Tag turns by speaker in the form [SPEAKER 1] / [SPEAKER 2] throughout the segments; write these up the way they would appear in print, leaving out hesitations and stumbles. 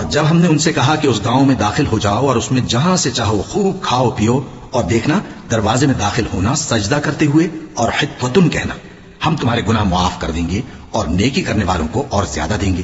[SPEAKER 1] اور جب ہم نے ان سے کہا کہ اس گاؤں میں داخل ہو جاؤ اور اس میں جہاں سے چاہو خوب کھاؤ پیو، اور دیکھنا دروازے میں داخل ہونا سجدہ کرتے ہوئے اور حطوۃ کہنا، ہم تمہارے گناہ معاف کر دیں گے اور نیکی کرنے والوں کو اور زیادہ دیں گے،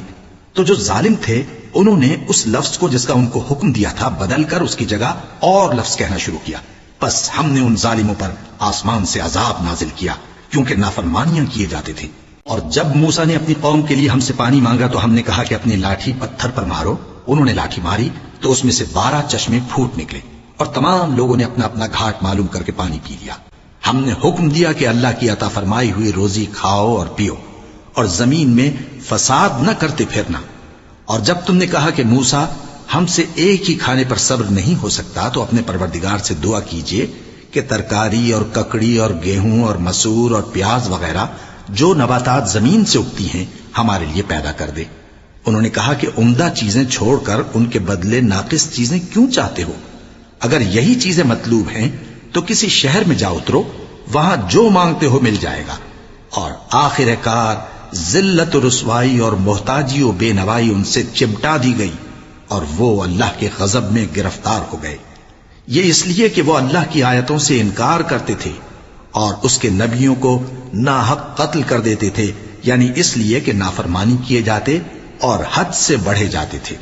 [SPEAKER 1] تو جو ظالم تھے انہوں نے اس لفظ کو جس کا ان کو حکم دیا تھا بدل کر اس کی جگہ اور لفظ کہنا شروع کیا، بس ہم نے ان ظالموں پر آسمان سے عذاب نازل کیا کیونکہ نافرمانیاں کیے جاتے تھے۔ اور جب موسیٰ نے اپنی قوم کے لیے ہم سے پانی مانگا تو ہم نے کہا کہ اپنی لاٹھی پتھر پر مارو، انہوں نے لاٹھی ماری تو اس میں سے 12 چشمے پھوٹ نکلے اور تمام لوگوں نے اپنا اپنا گھاٹ معلوم کر کے پانی پی لیا۔ ہم نے حکم دیا کہ اللہ کی عطا فرمائی ہوئی روزی کھاؤ اور پیو اور زمین میں فساد نہ کرتے پھرنا۔ اور جب تم نے کہا کہ موسیٰ ہم سے ایک ہی کھانے پر صبر نہیں ہو سکتا تو اپنے پروردگار سے دعا کیجئے کہ ترکاری اور ککڑی اور گیہوں اور مسور اور پیاز وغیرہ جو نباتات زمین سے اگتی ہیں ہمارے لیے پیدا کر دے۔ انہوں نے کہا کہ عمدہ چیزیں چھوڑ کر ان کے بدلے ناقص چیزیں کیوں چاہتے ہو؟ اگر یہی چیزیں مطلوب ہیں تو کسی شہر میں جا اترو، وہاں جو مانگتے ہو مل جائے گا۔ اور آخر کار ذلت و رسوائی اور محتاجی و بے نوائی ان سے چمٹا دی گئی اور وہ اللہ کے غضب میں گرفتار ہو گئے، یہ اس لیے کہ وہ اللہ کی آیتوں سے انکار کرتے تھے اور اس کے نبیوں کو ناحق قتل کر دیتے تھے، یعنی اس لیے کہ نافرمانی کیے جاتے اور حد سے بڑھے جاتے تھے۔